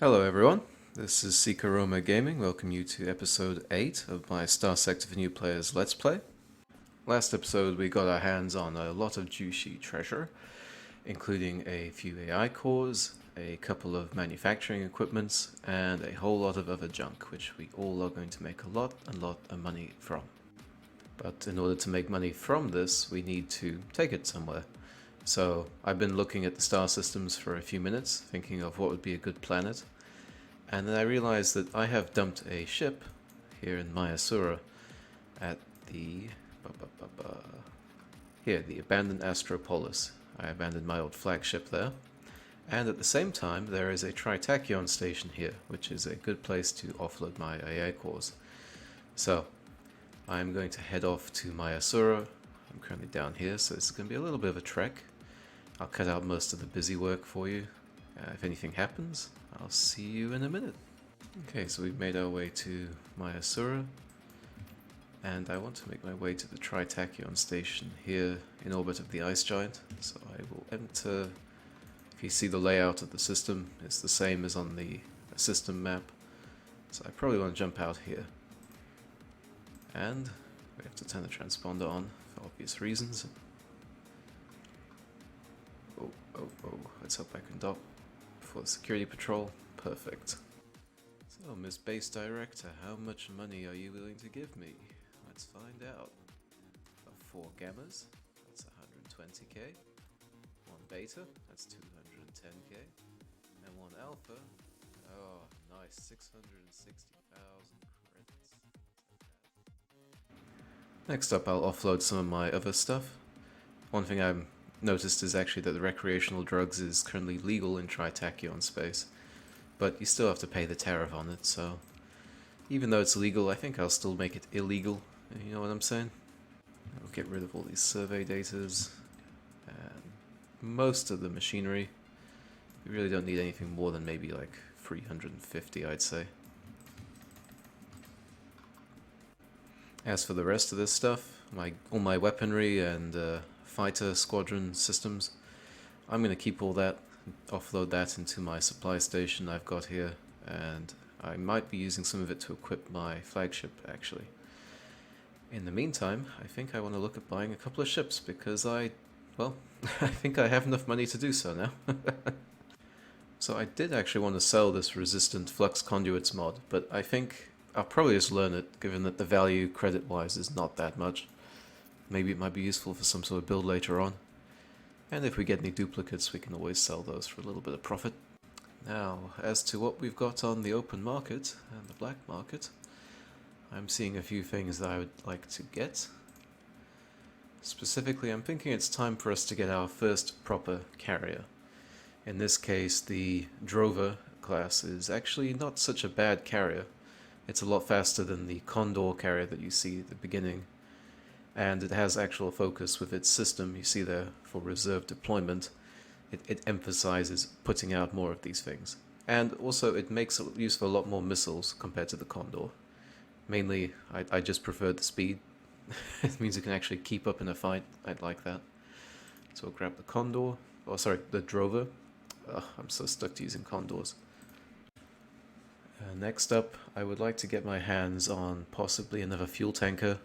Hello everyone, this is Sikaroma Gaming. Welcome you to episode 8 of my StarSector for New Players Let's Play. Last episode we got our hands on a lot of juicy treasure, including a few AI cores, a couple of manufacturing equipments, and a whole lot of other junk, which we all are going to make a lot of money from. But in order to make money from this, we need to take it somewhere. So I've been looking at the star systems for a few minutes, thinking of what would be a good planet. And then I realized that I have dumped a ship here in Mayasura at the the abandoned Astropolis. I abandoned my old flagship there. And at the same time, there is a Tritachyon Station here, which is a good place to offload my AI cores. So I'm going to head off to Mayasura. I'm currently down here, so it's going to be a little bit of a trek. I'll cut out most of the busy work for you. If anything happens, I'll see you in a minute. Okay, so we've made our way to Mayasura, and I want to make my way to the Tritachyon Station here in orbit of the ice giant. So I will enter. If you see the layout of the system, it's the same as on the system map. So I probably want to jump out here. And we have to turn the transponder on for obvious reasons. Oh, let's hope I can dock before the security patrol. Perfect. So, Miss Base Director, how much money are you willing to give me? Let's find out. 4 gammas, that's 120k. 1 beta, that's 210k. And 1 alpha, oh nice, 660,000 credits. Next up, I'll offload some of my other stuff. One thing I've noticed is actually that the recreational drugs is currently legal in Tritachyon space, but you still have to pay the tariff on it, so even though it's legal, I think I'll still make it illegal, you know what I'm saying? I'll get rid of all these survey datas, and most of the machinery. We really don't need anything more than maybe like 350, I'd say. As for the rest of this stuff, all my weaponry and fighter squadron systems, I'm going to keep all that, offload that into my supply station I've got here, and I might be using some of it to equip my flagship actually. In the meantime, I think I want to look at buying a couple of ships because I think I have enough money to do so now. So I did actually want to sell this resistant flux conduits mod, but I think I'll probably just learn it, given that the value credit-wise is not that much. Maybe it might be useful for some sort of build later on. And if we get any duplicates, we can always sell those for a little bit of profit. Now, as to what we've got on the open market and the black market, I'm seeing a few things that I would like to get. Specifically, I'm thinking it's time for us to get our first proper carrier. In this case, the Drover class is actually not such a bad carrier. It's a lot faster than the Condor carrier that you see at the beginning. And it has actual focus with its system. You see there for reserve deployment, it emphasizes putting out more of these things. And also it makes use of a lot more missiles compared to the Condor. Mainly, I just prefer the speed. It means you can actually keep up in a fight. I'd like that. So we'll grab the Condor, oh sorry, the Drover. I'm so stuck to using Condors. Next up, I would like to get my hands on possibly another fuel tanker.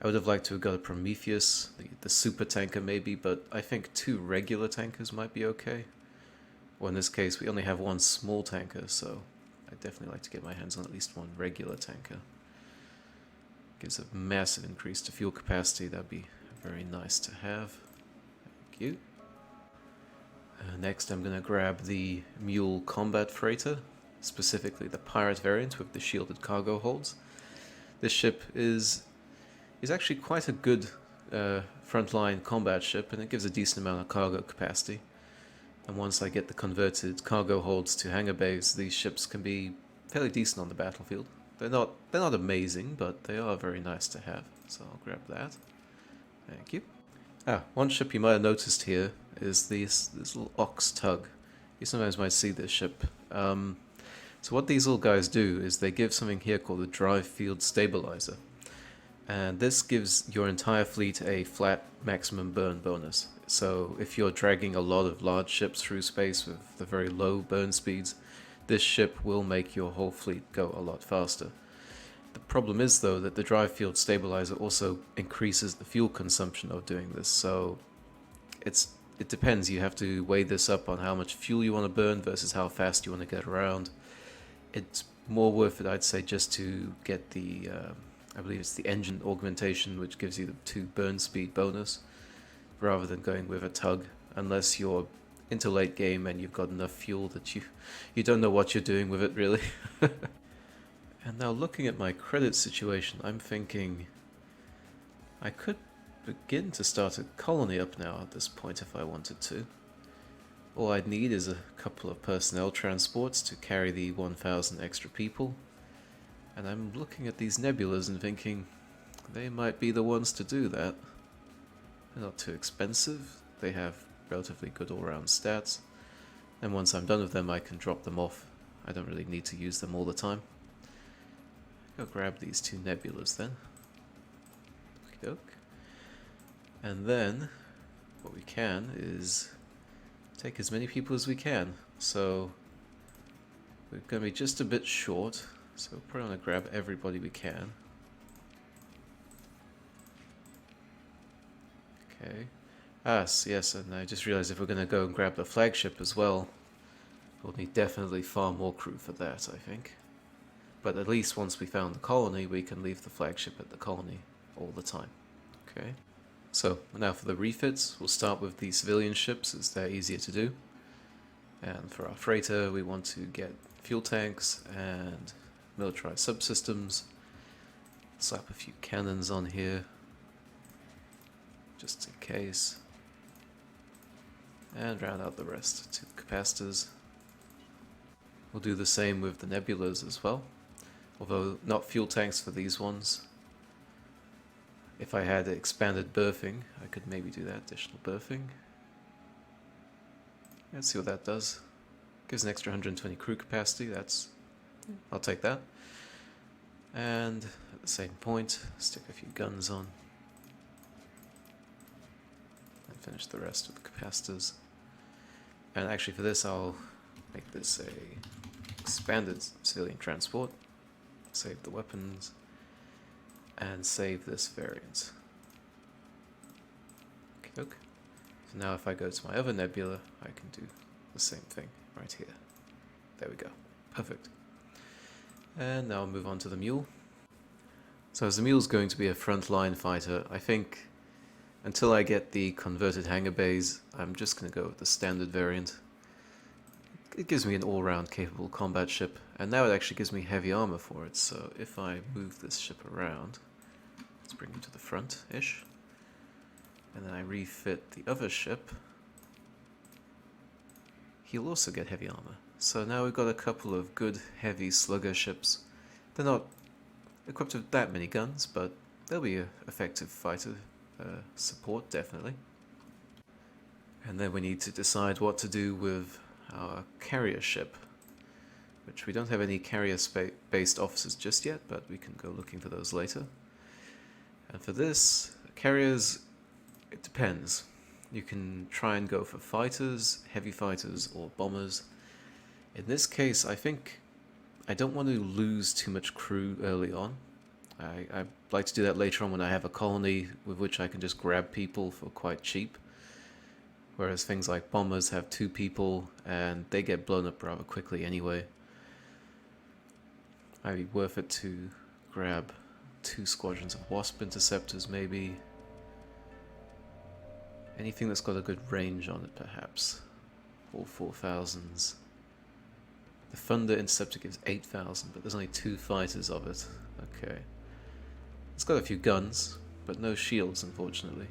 I would have liked to have got a Prometheus, the super tanker maybe, but I think 2 regular tankers might be okay. Or in this case, we only have 1 small tanker, so I'd definitely like to get my hands on at least 1 regular tanker. Gives a massive increase to fuel capacity, that'd be very nice to have. Thank you. Next I'm going to grab the Mule Combat Freighter, specifically the pirate variant with the shielded cargo holds. This ship is actually quite a good frontline combat ship, and it gives a decent amount of cargo capacity. And once I get the converted cargo holds to hangar bays, these ships can be fairly decent on the battlefield. They're not amazing, but they are very nice to have. So I'll grab that. Thank you. One ship you might have noticed here is this little ox tug. You sometimes might see this ship. So what these little guys do is they give something here called a drive field stabilizer. And this gives your entire fleet a flat maximum burn bonus. So if you're dragging a lot of large ships through space with the very low burn speeds, this ship will make your whole fleet go a lot faster. The problem is, though, that the drive field stabilizer also increases the fuel consumption of doing this, so it depends. You have to weigh this up on how much fuel you want to burn versus how fast you want to get around. It's more worth it, I'd say, just to get the, I believe it's the engine augmentation, which gives you the 2 burn speed bonus, rather than going with a tug, unless you're into late game and you've got enough fuel that you don't know what you're doing with it, really. And now looking at my credit situation, I'm thinking I could begin to start a colony up now at this point if I wanted to. All I'd need is a couple of personnel transports to carry the 1,000 extra people. And I'm looking at these nebulas and thinking they might be the ones to do that. They're not too expensive, they have relatively good all-round stats, and once I'm done with them I can drop them off. I don't really need to use them all the time. Go grab these 2 nebulas then. Okey-doke. And then what we can is take as many people as we can. So we're going to be just a bit short, so we're probably going to grab everybody we can. Okay. Yes, and I just realized if we're going to go and grab the flagship as well, we'll need definitely far more crew for that, I think. But at least once we found the colony, we can leave the flagship at the colony all the time. Okay. So, now for the refits, we'll start with the civilian ships, as they're easier to do. And for our freighter, we want to get fuel tanks and militarized subsystems. Slap a few cannons on here, just in case. And round out the rest to the capacitors. We'll do the same with the nebulas as well, although not fuel tanks for these ones. If I had expanded berthing, I could maybe do that, additional berthing. Let's see what that does. Gives an extra 120 crew capacity, I'll take that. And at the same point, stick a few guns on. And finish the rest with the capacitors. And actually for this I'll make this a expanded civilian transport. Save the weapons. And save this variant. Okay. So now if I go to my other nebula, I can do the same thing right here. There we go. Perfect. And now I'll move on to the mule. So as the mule's going to be a frontline fighter, I think until I get the converted hangar bays, I'm just going to go with the standard variant. It gives me an all-round capable combat ship, and now it actually gives me heavy armor for it, so if I move this ship around, let's bring him to the front-ish, and then I refit the other ship, he'll also get heavy armor. So now we've got a couple of good heavy slugger ships. They're not equipped with that many guns, but they'll be an effective fighter support, definitely. And then we need to decide what to do with our carrier ship, which we don't have any carrier-based officers just yet, but we can go looking for those later. And for this, carriers, it depends. You can try and go for fighters, heavy fighters, or bombers. In this case, I think I don't want to lose too much crew early on. I'd like to do that later on when I have a colony with which I can just grab people for quite cheap. Whereas things like bombers have 2 people and they get blown up rather quickly anyway. Might be worth it to grab 2 squadrons of Wasp interceptors maybe. Anything that's got a good range on it perhaps. All 4,000s. The Thunder interceptor gives 8,000 but there's only 2 fighters of it. Okay. It's got a few guns but no shields unfortunately.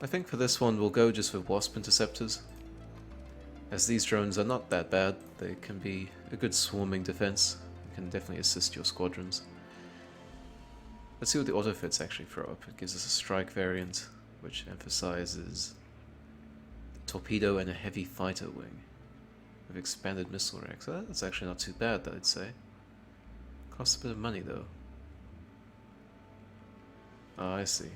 I think for this one we'll go just with Wasp interceptors, as these drones are not that bad. They can be a good swarming defense. They can definitely assist your squadrons. Let's see what the autofits actually throw up. It gives us a strike variant, which emphasizes torpedo and a heavy fighter wing with expanded missile racks. So that's actually not too bad, I'd say. Costs a bit of money though. Oh, I see.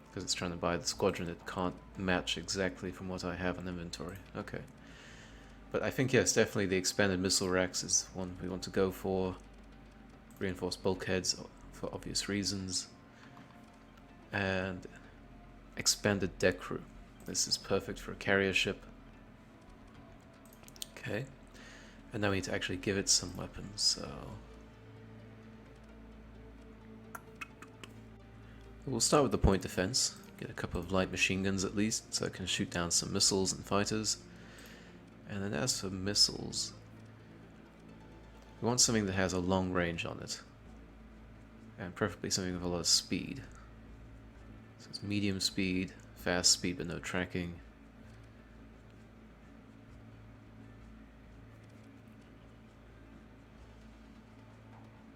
Because it's trying to buy the squadron, it can't match exactly from what I have in inventory. Okay. But I think, yes, definitely the expanded missile racks is one we want to go for. Reinforced bulkheads for obvious reasons. And expanded deck crew. This is perfect for a carrier ship. Okay. And now we need to actually give it some weapons, so... We'll start with the point defense. Get a couple of light machine guns at least, so it can shoot down some missiles and fighters. And then as for missiles, we want something that has a long range on it. And preferably something with a lot of speed. So it's medium speed, fast speed but no tracking.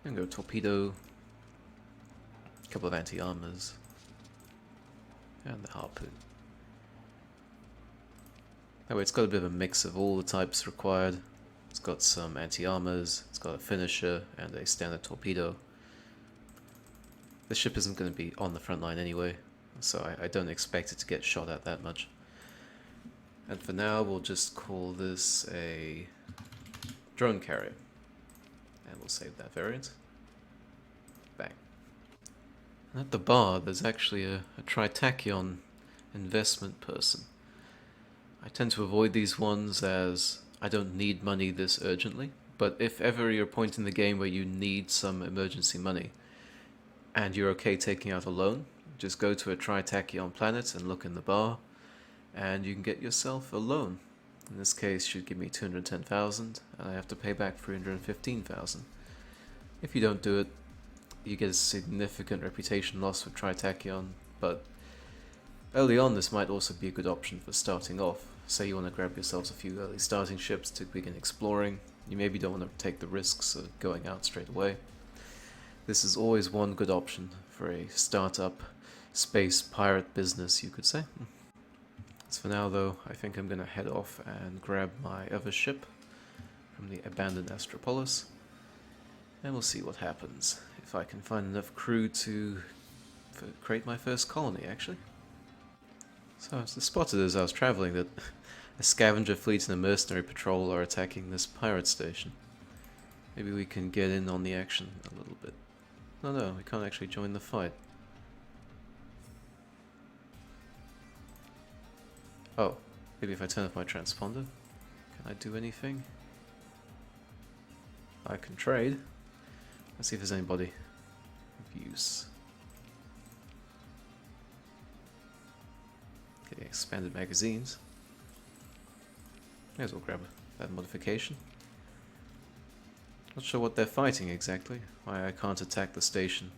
And go torpedo. A couple of anti-armors. And the harpoon. That way it's got a bit of a mix of all the types required. It's got some anti-armors, it's got a finisher, and a standard torpedo. The ship isn't going to be on the front line anyway, so I don't expect it to get shot at that much. And for now we'll just call this a drone carrier. And we'll save that variant. Bang. And at the bar there's actually a Tritachyon investment person. I tend to avoid these ones as I don't need money this urgently, but if ever you're a point in the game where you need some emergency money and you're okay taking out a loan, just go to a Tritachyon planet and look in the bar and you can get yourself a loan. In this case should give me 210,000 and I have to pay back 315,000. If you don't do it, you get a significant reputation loss with Tritachyon, but early on this might also be a good option for starting off. Say you want to grab yourselves a few early starting ships to begin exploring. You maybe don't want to take the risks of going out straight away. This is always one good option for a startup space pirate business, you could say. As for now though, I think I'm going to head off and grab my other ship from the abandoned Astropolis. And we'll see what happens. If I can find enough crew to create my first colony, actually. So I spotted as I was traveling that a scavenger fleet and a mercenary patrol are attacking this pirate station. Maybe we can get in on the action a little bit. No, we can't actually join the fight. Oh, maybe if I turn off my transponder, can I do anything? I can trade. Let's see if there's anybody of use. Getting expanded magazines. May as well grab that modification. Not sure what they're fighting exactly. Why I can't attack the station.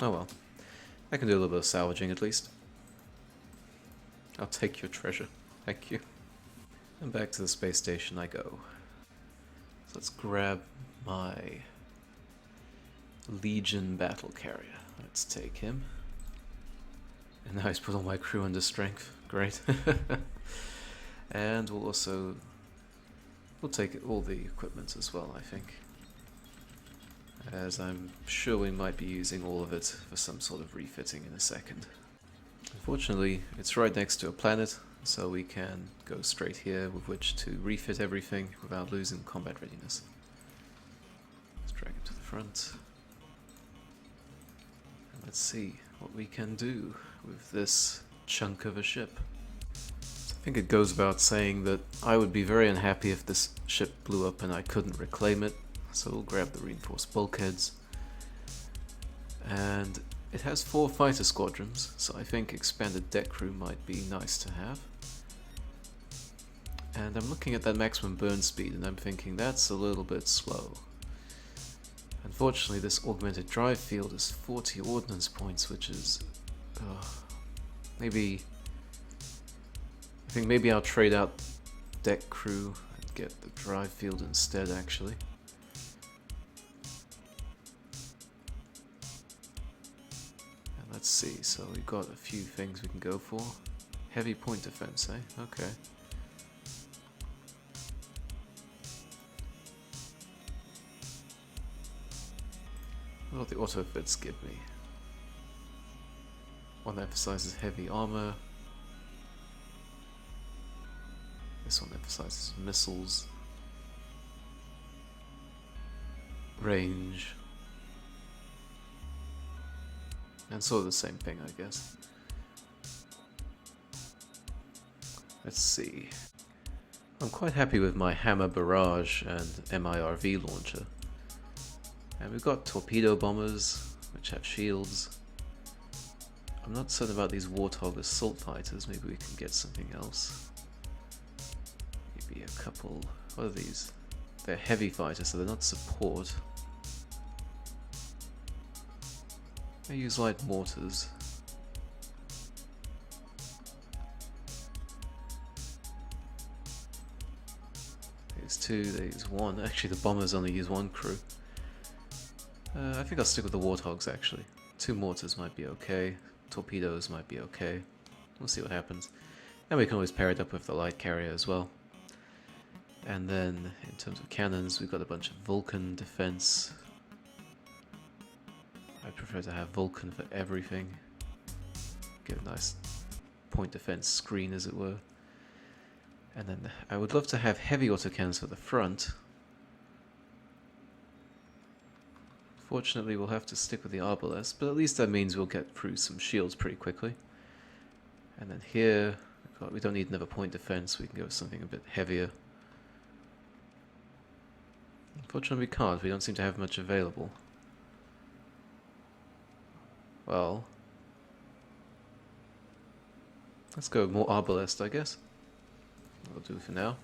Oh well. I can do a little bit of salvaging at least. I'll take your treasure. Thank you. And back to the space station I go. So let's grab my Legion battle carrier. Let's take him. And now he's put all my crew under strength. Great. And we'll take all the equipment as well, I think. As I'm sure we might be using all of it for some sort of refitting in a second. Unfortunately, it's right next to a planet, so we can go straight here with which to refit everything without losing combat readiness. Let's drag him to the front. And let's see what we can do with this chunk of a ship. I think it goes without saying that I would be very unhappy if this ship blew up and I couldn't reclaim it, so we'll grab the reinforced bulkheads. And it has 4 fighter squadrons, so I think expanded deck crew might be nice to have. And I'm looking at that maximum burn speed and I'm thinking that's a little bit slow. Unfortunately, this augmented drive field is 40 ordnance points, which is... I think maybe I'll trade out deck crew and get the drive field instead, actually. And let's see, so we've got a few things we can go for. Heavy point defense, eh? Okay. What do the auto fits give me? one emphasizes heavy armor. This one emphasizes missiles. Range. And sort of the same thing, I guess. Let's see. I'm quite happy with my Hammer Barrage and MIRV launcher. And we've got torpedo bombers, which have shields. I'm not certain about these Warthog assault fighters. Maybe we can get something else. Maybe a couple. What are these? They're heavy fighters, so they're not support. I use light mortars. There's two, there's one. Actually, the bombers only use one crew. I think I'll stick with the Warthogs, actually. 2 mortars might be okay. Torpedoes might be okay. We'll see what happens. And we can always pair it up with the light carrier as well. And then, in terms of cannons, we've got a bunch of Vulcan defense. I prefer to have Vulcan for everything. Get a nice point defense screen, as it were. And then I would love to have heavy autocannons for the front. Fortunately, we'll have to stick with the Arbalest, but at least that means we'll get through some shields pretty quickly. And then here, we don't need another point defense, we can go with something a bit heavier. Unfortunately, we can't, we don't seem to have much available. Well, let's go more Arbalest, I guess. We'll do for now.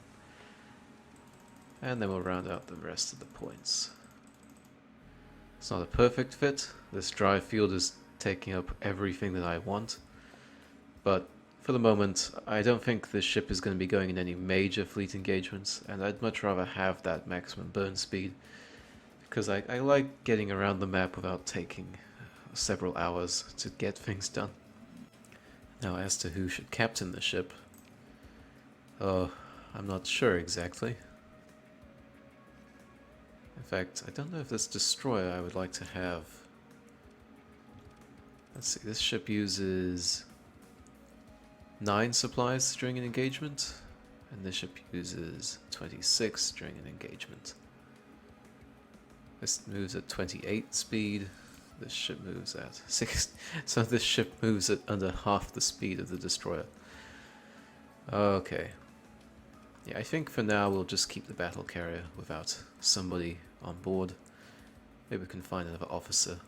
And then we'll round out the rest of the points. It's not a perfect fit. This dry field is taking up everything that I want. But for the moment, I don't think this ship is going to be going in any major fleet engagements, and I'd much rather have that maximum burn speed, because I like getting around the map without taking several hours to get things done. Now, as to who should captain the ship, I'm not sure exactly. In fact, I don't know if this destroyer I would like to have. Let's see, this ship uses 9 supplies during an engagement, and this ship uses 26 during an engagement. This moves at 28 speed. This ship moves at 6. So this ship moves at under half the speed of the destroyer. Okay. Yeah, I think for now we'll just keep the battle carrier without somebody on board. Maybe we can find another officer.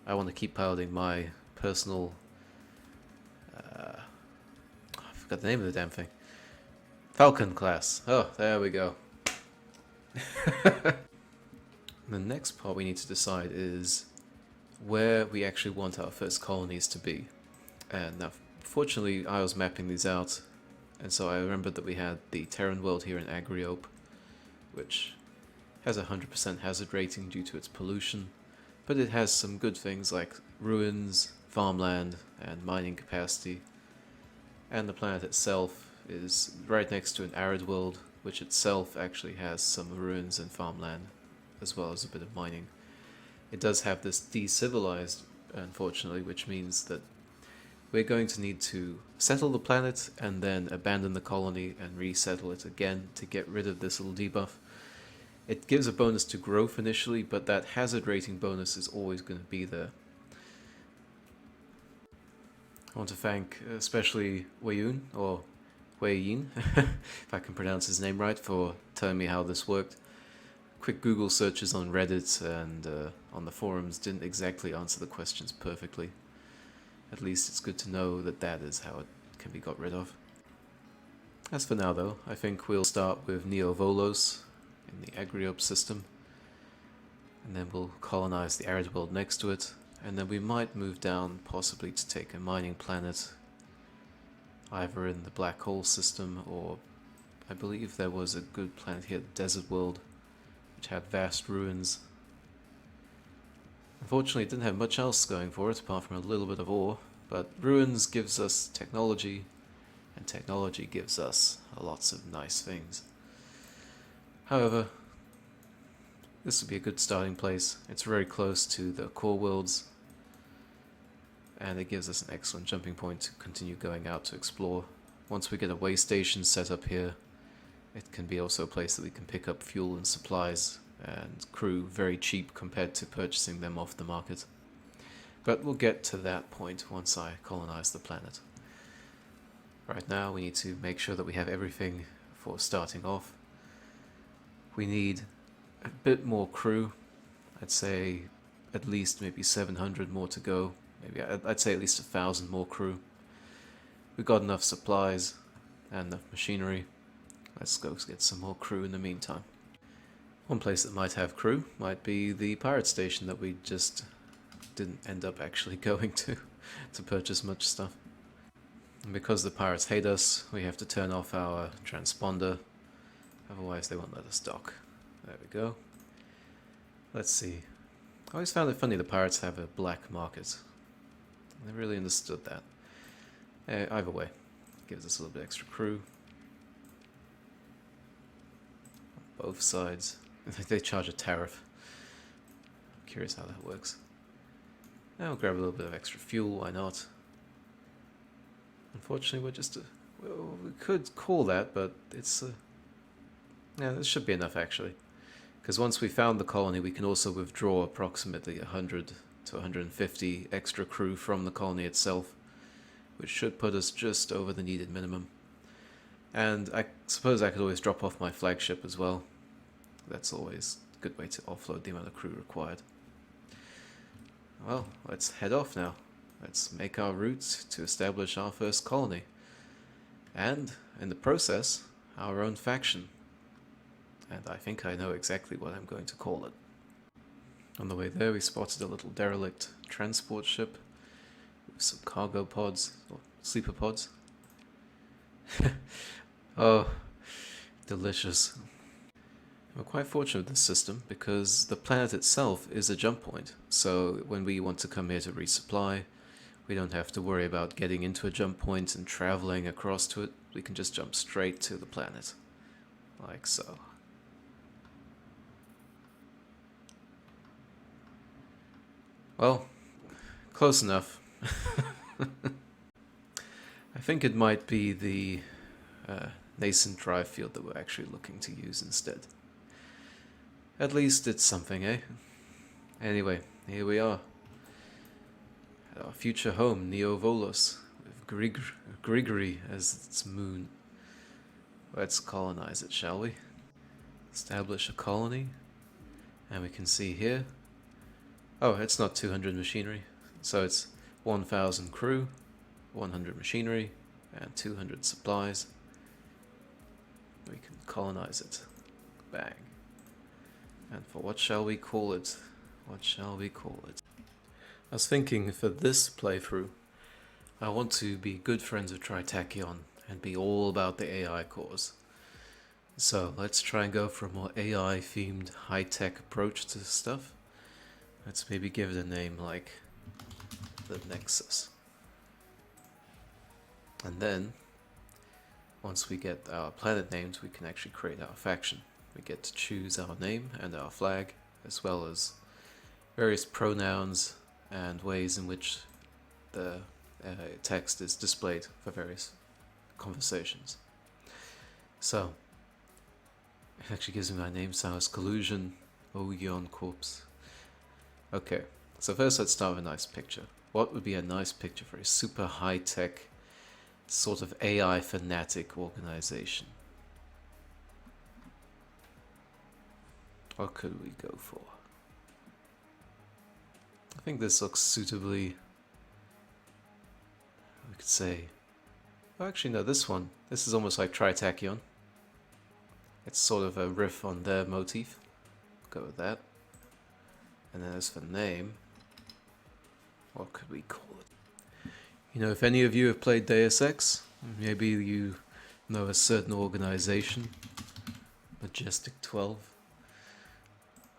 I want to keep piloting my personal... I forgot the name of the damn thing. Falcon class. Oh, there we go. The next part we need to decide is where we actually want our first colonies to be. And now, fortunately, I was mapping these out, and so I remembered that we had the Terran world here in Agriope, which has a 100% hazard rating due to its pollution, but it has some good things like ruins, farmland, and mining capacity. And the planet itself is right next to an arid world, which itself actually has some ruins and farmland, as well as a bit of mining. It does have this decivilized, unfortunately, which means that we're going to need to settle the planet and then abandon the colony and resettle it again to get rid of this little debuff. It gives a bonus to growth initially, but that hazard rating bonus is always going to be there. I want to thank especially Weiyun, or Weiyin, if I can pronounce his name right, for telling me how this worked. Quick Google searches on Reddit and on the forums didn't exactly answer the questions perfectly. At least it's good to know that that is how it can be got rid of. As for now though, I think we'll start with Neo Volos in the Agriope system, and then we'll colonize the arid world next to it, and then we might move down possibly to take a mining planet either in the Black Hole system, or I believe there was a good planet here, the Desert World, which had vast ruins. Unfortunately, it didn't have much else going for it apart from a little bit of ore, but ruins gives us technology, and technology gives us lots of nice things. However, this would be a good starting place. It's very close to the core worlds, and it gives us an excellent jumping point to continue going out to explore. Once we get a way station set up here, it can be also a place that we can pick up fuel and supplies and crew very cheap compared to purchasing them off the market. But we'll get to that point once I colonize the planet. Right now we need to make sure that we have everything for starting off. We need a bit more crew. I'd say at least maybe 700 more to go. Maybe I'd say at least 1,000 more crew. We've got enough supplies and enough machinery. Let's go get some more crew in the meantime. One place that might have crew might be the pirate station that we just didn't end up actually going to purchase much stuff. And because the pirates hate us, we have to turn off our transponder, otherwise they won't let us dock. There we go. Let's see. I always found it funny the pirates have a black market. I really understood that. Either way, gives us a little bit extra crew. On both sides. They charge a tariff. I'm curious how that works. Now we'll grab a little bit of extra fuel, why not? Unfortunately, we're just well, we could call that, but it's yeah, this should be enough actually. Because once we found the colony, we can also withdraw approximately 100 to 150 extra crew from the colony itself, which should put us just over the needed minimum. And I suppose I could always drop off my flagship as well. That's always a good way to offload the amount of crew required. Well, let's head off now. Let's make our route to establish our first colony. And, in the process, our own faction. And I think I know exactly what I'm going to call it. On the way there we spotted a little derelict transport ship with some cargo pods, or sleeper pods. Oh, delicious. We're quite fortunate with this system because the planet itself is a jump point. So when we want to come here to resupply, we don't have to worry about getting into a jump point and traveling across to it. We can just jump straight to the planet. Like so. Well, close enough. I think it might be the nascent drive field that we're actually looking to use instead. At least it's something, eh? Anyway, here we are. At our future home, Neo-Volos, with Grigory as its moon. Let's colonize it, shall we? Establish a colony. And we can see here. Oh, it's not 200 machinery. So it's 1,000 crew, 100 machinery, and 200 supplies. We can colonize it. Bang. And for what shall we call it? What shall we call it? I was thinking for this playthrough, I want to be good friends with Tritachyon and be all about the AI cores. So let's try and go for a more AI themed high-tech approach to stuff. Let's maybe give it a name like the Nexus. And then, once we get our planet named, we can actually create our faction. We get to choose our name and our flag, as well as various pronouns and ways in which the text is displayed for various conversations. So, it actually gives me my name, so it's Collusion Ogion Corpse. Okay, so first let's start with a nice picture. What would be a nice picture for a super high-tech, sort of AI fanatic organization? What could we go for? I think this looks suitably, we could say, oh actually no, this one, this is almost like Tritachyon. It's sort of a riff on their motif. Go with that. And then as for name, what could we call it? You know, if any of you have played Deus Ex, maybe you know a certain organization, Majestic 12.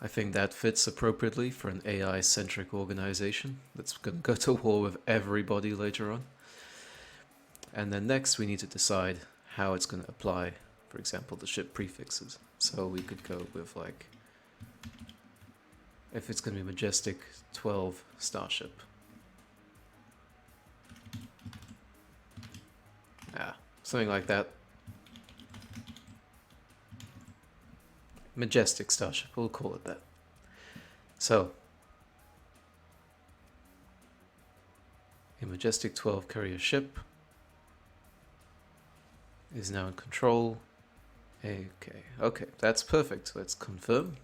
I think that fits appropriately for an AI-centric organization that's going to go to war with everybody later on. And then next we need to decide how it's going to apply, for example, the ship prefixes. So we could go with like, if it's going to be Majestic 12 Starship. Something like that. Majestic starship, we'll call it that. So, a Majestic 12 carrier ship is now in control. Okay, that's perfect. Let's confirm.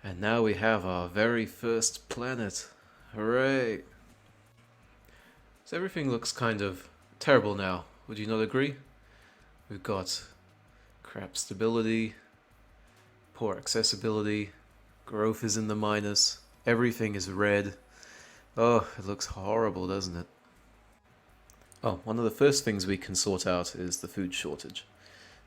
And now we have our very first planet. Hooray! So everything looks kind of terrible now. Would you not agree? We've got crap stability, poor accessibility, growth is in the minus, everything is red. Oh, it looks horrible, doesn't it? Oh, one of the first things we can sort out is the food shortage,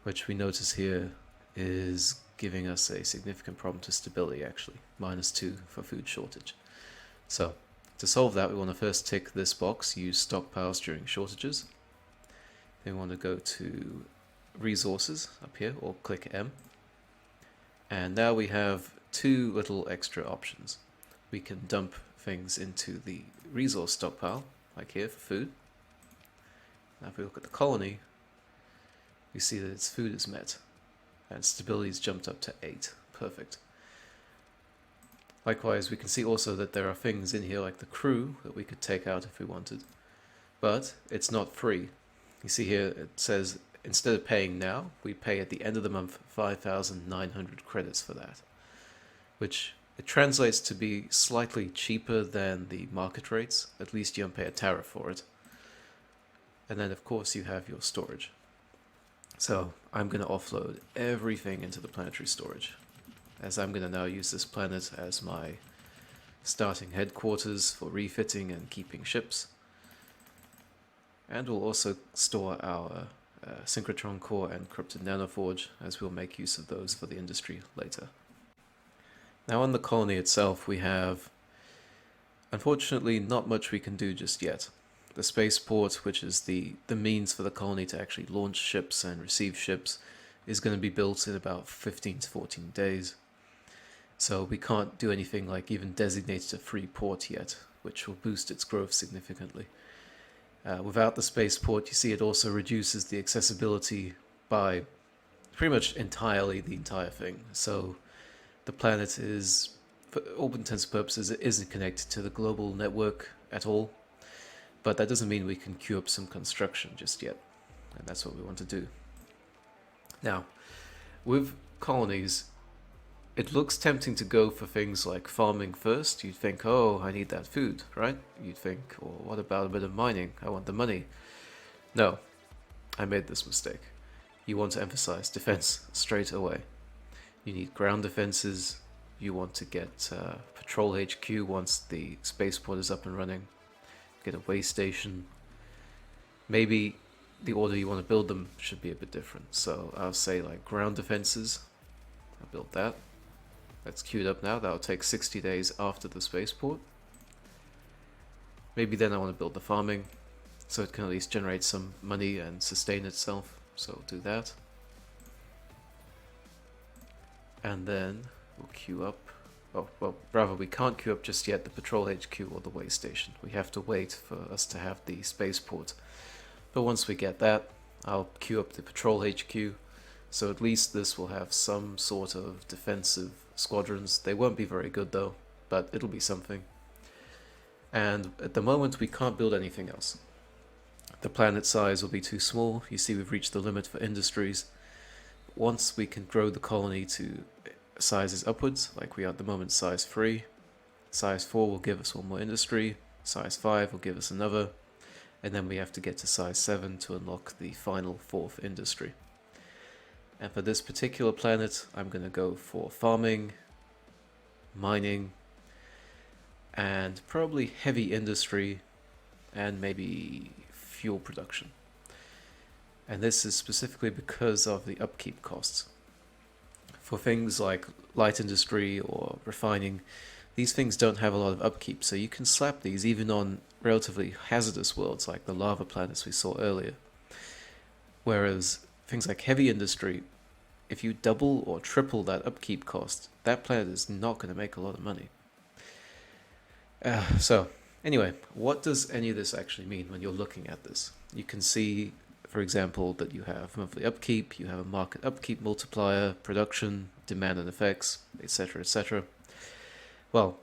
which we notice here is giving us a significant problem to stability, actually. -2 for food shortage. So, to solve that, we want to first tick this box, use stockpiles during shortages. Then we want to go to resources up here, or click M. And now we have two little extra options. We can dump things into the resource stockpile, like here for food. Now if we look at the colony, we see that its food is met, and stability's jumped up to 8. Perfect. Likewise, we can see also that there are things in here like the crew that we could take out if we wanted, but it's not free. You see here it says instead of paying now, we pay at the end of the month 5,900 credits for that, which it translates to be slightly cheaper than the market rates. At least you don't pay a tariff for it. And then of course you have your storage. So I'm going to offload everything into the planetary storage, as I'm going to now use this planet as my starting headquarters for refitting and keeping ships. And we'll also store our synchrotron core and encrypted nanoforge, as we'll make use of those for the industry later. Now on the colony itself, we have, unfortunately, not much we can do just yet. The spaceport, which is the means for the colony to actually launch ships and receive ships, is going to be built in about 15 to 14 days. So we can't do anything like even designate a free port yet, which will boost its growth significantly. Without the spaceport, you see it also reduces the accessibility by pretty much entirely the entire thing. So the planet is, for all intents and purposes, it isn't connected to the global network at all. But that doesn't mean we can queue up some construction just yet. And that's what we want to do. Now, with colonies, it looks tempting to go for things like farming first. You'd think, oh, I need that food, right? You'd think, oh, what about a bit of mining? I want the money. No, I made this mistake. You want to emphasize defense straight away. You need ground defenses. You want to get patrol HQ once the spaceport is up and running. Get a way station. Maybe the order you want to build them should be a bit different. So I'll say like ground defenses. I'll build that. That's queued up now. That'll take 60 days after the spaceport. Maybe then I want to build the farming, so it can at least generate some money and sustain itself. So we'll do that. And then we'll queue up. Oh, well, rather we can't queue up just yet the patrol HQ or the way station. We have to wait for us to have the spaceport. But once we get that, I'll queue up the patrol HQ. So at least this will have some sort of defensive squadrons. They won't be very good though, but it'll be something. And at the moment we can't build anything else. The planet size will be too small. You see we've reached the limit for industries. Once we can grow the colony to sizes upwards, like we are at the moment, size 3. Size 4 will give us one more industry. Size 5 will give us another. And then we have to get to size 7 to unlock the final 4th industry. And for this particular planet, I'm going to go for farming, mining, and probably heavy industry, and maybe fuel production. And this is specifically because of the upkeep costs. For things like light industry or refining, these things don't have a lot of upkeep, so you can slap these even on relatively hazardous worlds like the lava planets we saw earlier. Whereas things like heavy industry, if you double or triple that upkeep cost, that planet is not going to make a lot of money. So, anyway, what does any of this actually mean when you're looking at this? You can see for example, that you have monthly upkeep, you have a market upkeep multiplier, production, demand and effects, etc., etc. Well,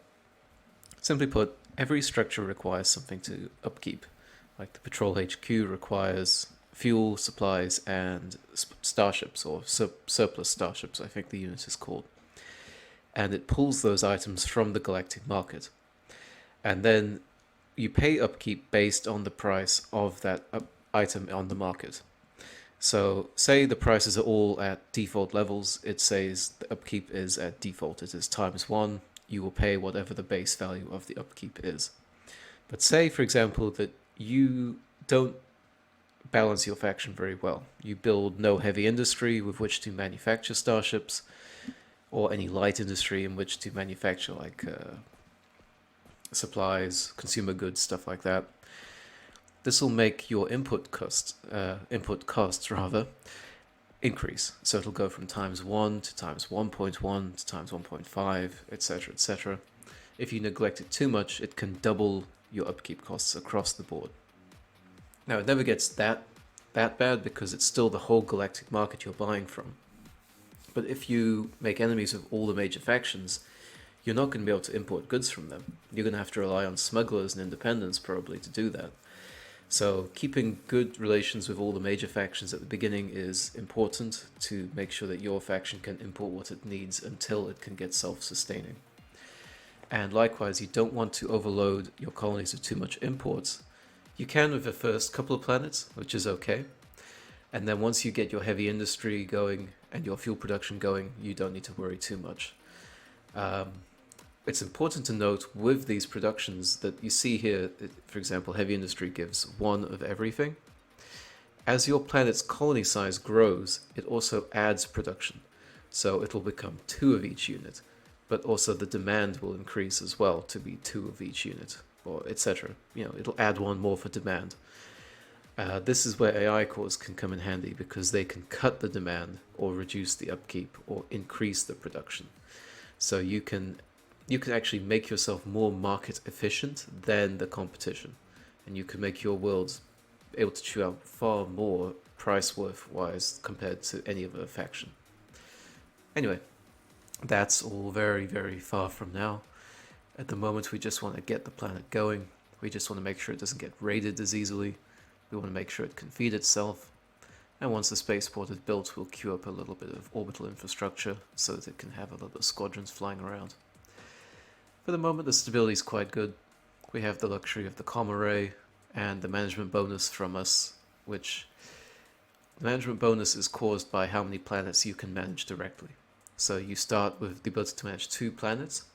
simply put, every structure requires something to upkeep. Like the Patrol HQ requires fuel, supplies, and starships, or surplus starships, I think the unit is called. And it pulls those items from the galactic market. And then you pay upkeep based on the price of that item on the market. So say the prices are all at default levels, it says the upkeep is at default, it is ×1, you will pay whatever the base value of the upkeep is. But say, for example, that you don't balance your faction very well. You build no heavy industry with which to manufacture starships, or any light industry in which to manufacture like supplies, consumer goods, stuff like that. This will make your input costs increase. So it'll go from ×1 to ×1.1 to ×1.5, etc., etc. If you neglect it too much, it can double your upkeep costs across the board. Now, it never gets that bad because it's still the whole galactic market you're buying from. But if you make enemies of all the major factions, you're not going to be able to import goods from them. You're going to have to rely on smugglers and independents probably to do that. So keeping good relations with all the major factions at the beginning is important to make sure that your faction can import what it needs until it can get self-sustaining. And likewise, you don't want to overload your colonies with too much imports. You can with the first couple of planets, which is okay. And then once you get your heavy industry going and your fuel production going, you don't need to worry too much. It's important to note with these productions that you see here, for example, heavy industry gives 1 of everything. As your planet's colony size grows, it also adds production. So it'll become 2 of each unit, but also the demand will increase as well to be 2 of each unit, or etc. It'll add 1 more for demand. This is where AI cores can come in handy because they can cut the demand or reduce the upkeep or increase the production. So you can actually make yourself more market efficient than the competition, and you can make your worlds able to chew out far more price worth wise compared to any other faction. Anyway, that's all very, very far from now. At the moment, we just want to get the planet going. We just want to make sure it doesn't get raided as easily. We want to make sure it can feed itself. And once the spaceport is built, we'll queue up a little bit of orbital infrastructure so that it can have a little bit of squadrons flying around. For the moment, the stability is quite good. We have the luxury of the comm array and the management bonus from us, which the management bonus is caused by how many planets you can manage directly. So you start with the ability to manage 2 planets,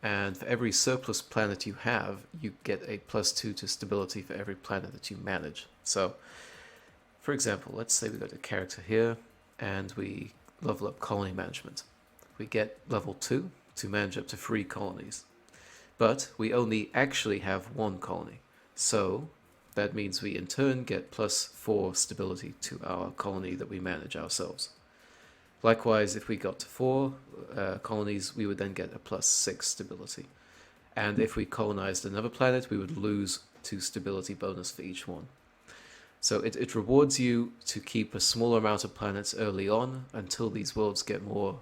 and for every surplus planet you have, you get a +2 to stability for every planet that you manage. So, for example, let's say we go to character here, and we level up colony management. We get level 2 to manage up to 3 colonies. But we only actually have 1 colony. So that means we in turn get +4 stability to our colony that we manage ourselves. Likewise, if we got to 4 colonies, we would then get a +6 stability. And if we colonized another planet, we would lose 2 stability bonus for each one. So it rewards you to keep a smaller amount of planets early on until these worlds get more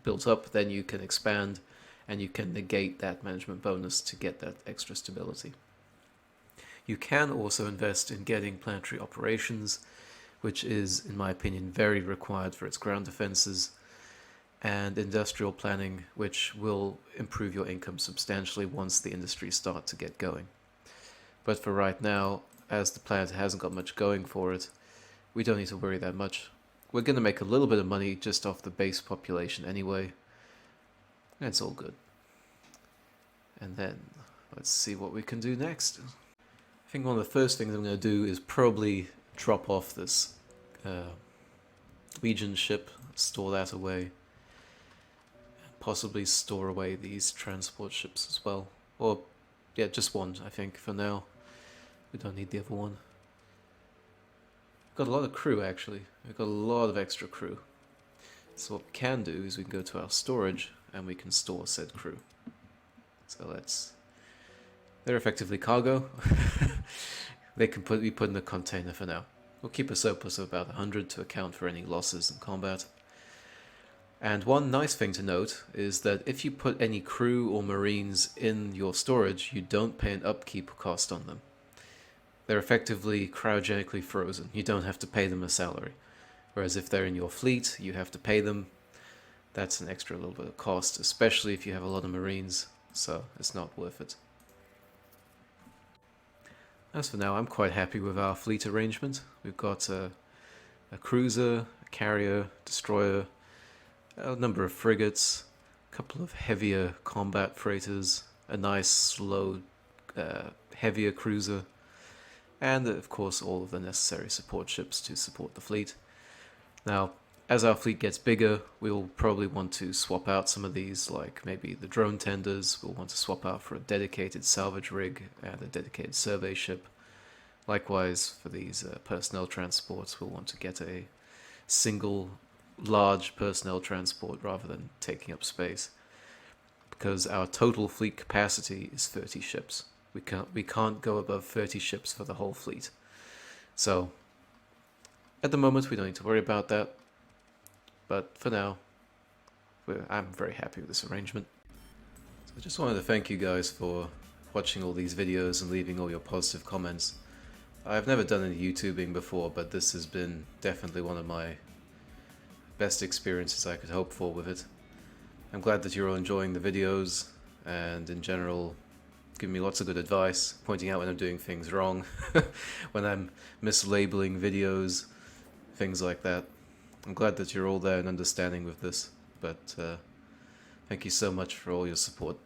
built up, then you can expand and you can negate that management bonus to get that extra stability. You can also invest in getting planetary operations, which is, in my opinion, very required for its ground defenses, and industrial planning, which will improve your income substantially once the industries start to get going. But for right now, as the planet hasn't got much going for it, we don't need to worry that much. We're going to make a little bit of money just off the base population anyway, and it's all good. And then, let's see what we can do next. I think one of the first things I'm going to do is probably drop off this Legion ship, store that away, and possibly store away these transport ships as well. Or, yeah, just one, I think, for now. We don't need the other one. We've got a lot of crew, actually. We've got a lot of extra crew. So what we can do is we can go to our storage, and we can store said crew. So they're effectively cargo. They can be put in a container for now. We'll keep a surplus of about 100 to account for any losses in combat. And one nice thing to note is that if you put any crew or marines in your storage, you don't pay an upkeep cost on them. They're effectively cryogenically frozen. You don't have to pay them a salary. Whereas if they're in your fleet, you have to pay them. That's an extra little bit of cost, especially if you have a lot of marines, so it's not worth it. As for now, I'm quite happy with our fleet arrangement. We've got a cruiser, a carrier, destroyer, a number of frigates, a couple of heavier combat freighters, a nice slow, heavier cruiser, and of course all of the necessary support ships to support the fleet. Now, as our fleet gets bigger, we'll probably want to swap out some of these, like maybe the drone tenders. We'll want to swap out for a dedicated salvage rig and a dedicated survey ship. Likewise, for these personnel transports, we'll want to get a single large personnel transport rather than taking up space, because our total fleet capacity is 30 ships. We can't go above 30 ships for the whole fleet. So at the moment we don't need to worry about that, but for now I'm very happy with this arrangement. So I just wanted to thank you guys for watching all these videos and leaving all your positive comments. I've never done any YouTubing before, but this has been definitely one of my best experiences I could hope for with it. I'm glad that you're all enjoying the videos and in general giving me lots of good advice, pointing out when I'm doing things wrong, when I'm mislabeling videos, things like that. I'm glad that you're all there and understanding with this, but thank you so much for all your support.